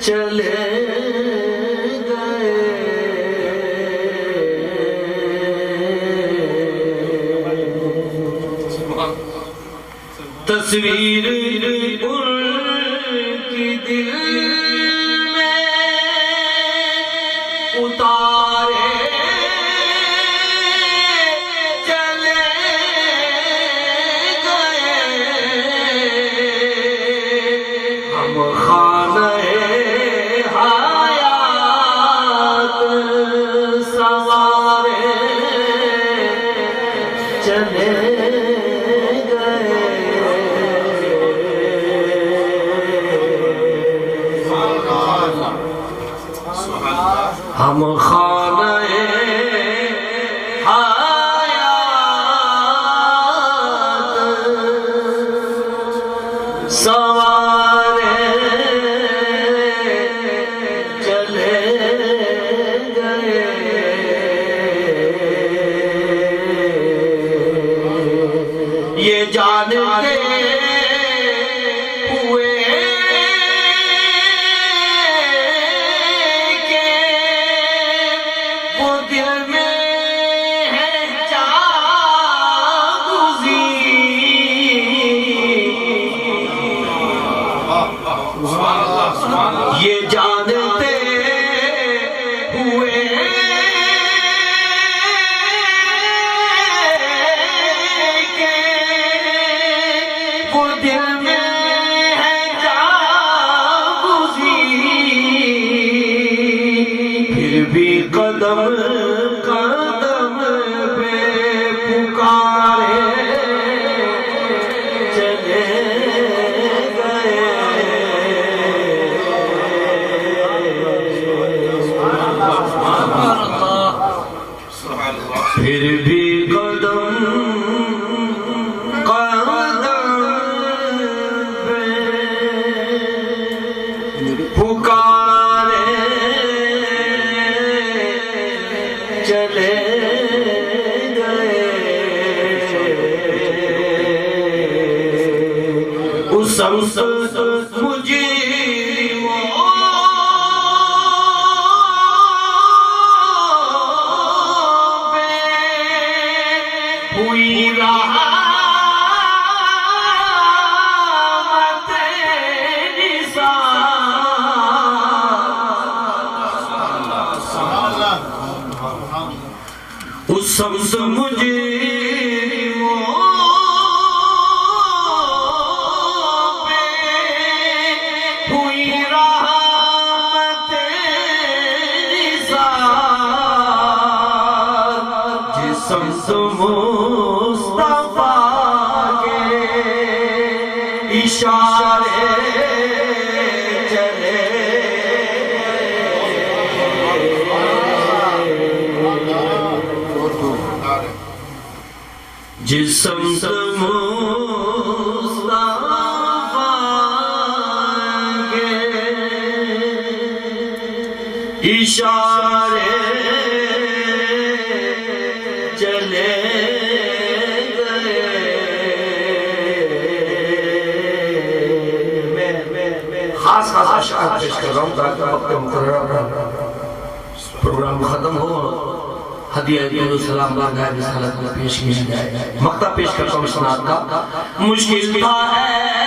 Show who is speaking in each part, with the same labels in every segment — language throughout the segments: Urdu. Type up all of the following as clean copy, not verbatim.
Speaker 1: چلے گئے تصویر ان کی دل میں اتارے چلے گئے ہم خانہ حیات سوارے چلے ہم خانہ حیات سوارے چلے گئے یہ جانتے ہوئے یہ جانتے ہوئے کہ وہ دل میں ہے جاگزی پھر بھی قدم قدم پہ پکارے چلے پھر بھی قدم قدم پہ پکارے چلے گئے اس مجھے ہوئی رحمت نثار اس شمس مجرموں پہ ہوئی رحمت نثار جس شمس اشارے چلے جس سمت مصطفیٰ کے اشارے چلے خاص اشعار پیش کر رہا ہوں تاکہ وقت مقررہ پروگرام ختم ہو ہدیہ علیہ السلام بارگاہ رسالت میں پیش کیا جائے مقطع پیش کرتا ہوں سنات کا مشکل تھا ہے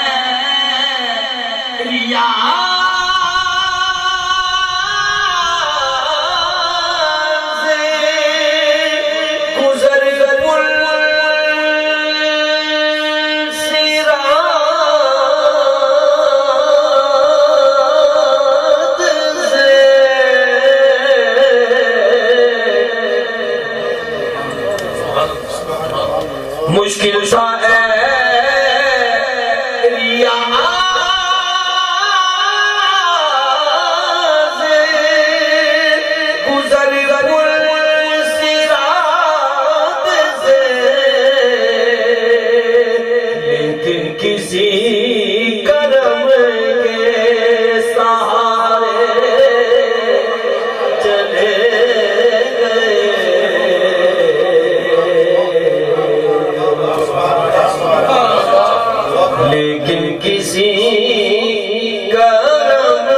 Speaker 1: مشکل تھا گزر صراط سے لیکن کسی کرم کے سہارے چلے لیکن کسی کرم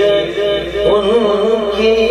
Speaker 2: ان کی